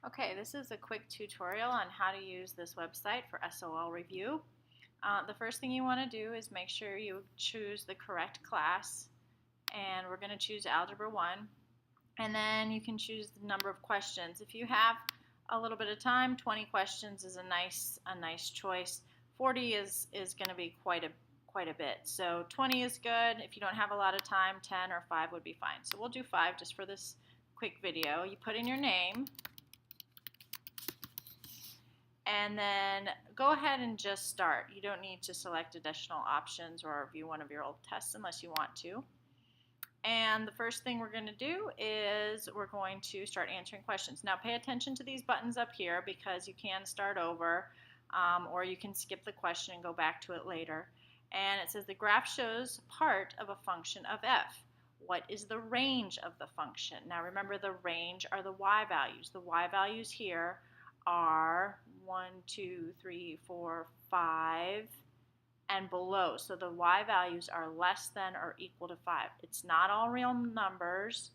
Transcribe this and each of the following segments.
Okay, this is a quick tutorial on how to use this website for SOL review. The first thing you want to do is make sure you choose the correct class, and we're going to choose Algebra 1, and then you can choose the number of questions. If you have a little bit of time, 20 questions is a nice choice. 40 is going to be quite a bit. So 20 is good. If you don't have a lot of time, 10 or 5 would be fine. So we'll do 5 just for this quick video. You put in your name, and then go ahead and just start. You don't need to select additional options or view one of your old tests unless you want to. And the first thing we're going to do is we're going to start answering questions. Now pay attention to these buttons up here because you can start over or you can skip the question and go back to it later. And it says the graph shows part of a function of f. What is the range of the function? Now remember, the range are the y values. The y values here are 1, 2, 3, 4, 5, and below. So the y values are less than or equal to 5. It's not all real numbers,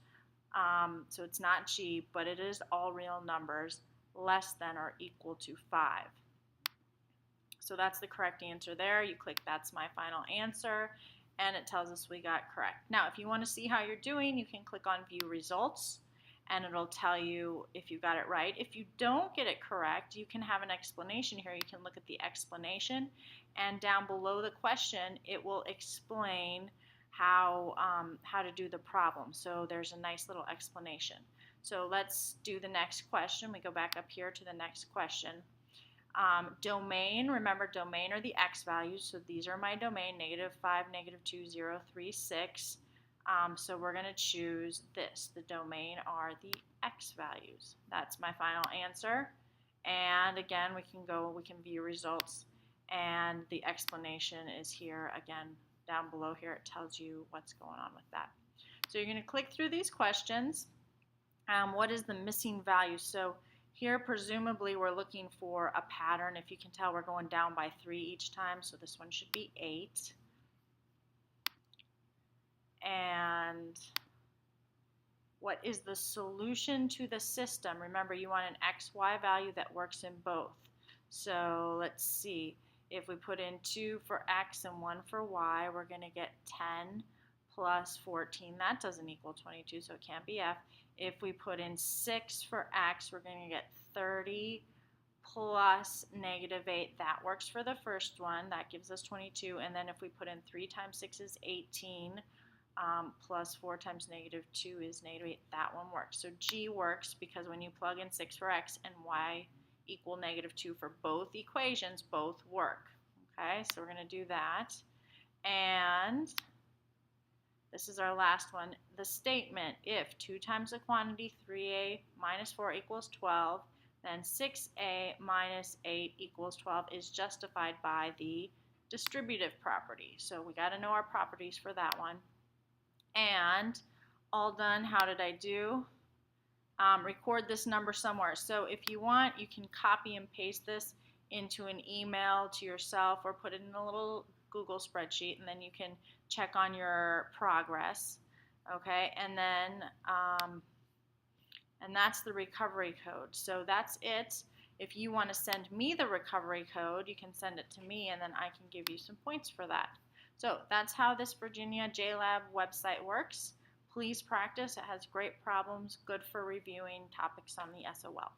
so it's not g, but it is all real numbers less than or equal to 5. So that's the correct answer there. You click that's my final answer, and it tells us we got correct. Now, if you want to see how you're doing, you can click on View Results, and it'll tell you if you got it right. If you don't get it correct, you can have an explanation here. You can look at the explanation, and down below the question, it will explain how to do the problem. So there's a nice little explanation. So let's do the next question. We go back up here to the next question. Domain, remember domain are the x values, so these are my domain, -5, -2, 0, 3, 6. So we're going to choose this. The domain are the x values. That's my final answer. And again, we can view results, and the explanation is here again down below here. It tells you what's going on with that. So you're going to click through these questions. What is the missing value? So here, presumably, we're looking for a pattern. If you can tell, we're going down by 3 each time, so this one should be 8. And what is the solution to the system? Remember, you want an x, y value that works in both. So let's see. If we put in 2 for x and 1 for y, we're going to get 10 plus 14. That doesn't equal 22, so it can't be f. If we put in 6 for x, we're going to get 30 plus -8. That works for the first one. That gives us 22. And then if we put in 3 times 6 is 18, plus 4 times -2 is -8. That one works. So G works because when you plug in 6 for x and y equal -2 for both equations, both work. Okay, so we're going to do that. And this is our last one. The statement, if 2 times the quantity 3a minus 4 equals 12, then 6a minus 8 equals 12 is justified by the distributive property. So we got to know our properties for that one. And all done. How did I do? Record this number somewhere. So if you want, you can copy and paste this into an email to yourself or put it in a little Google spreadsheet, and then you can check on your progress. Okay, and then and that's the recovery code. So that's it. If you want to send me the recovery code, you can send it to me, and then I can give you some points for that. So that's how this Virginia JLab website works. Please practice. It has great problems, good for reviewing topics on the SOL.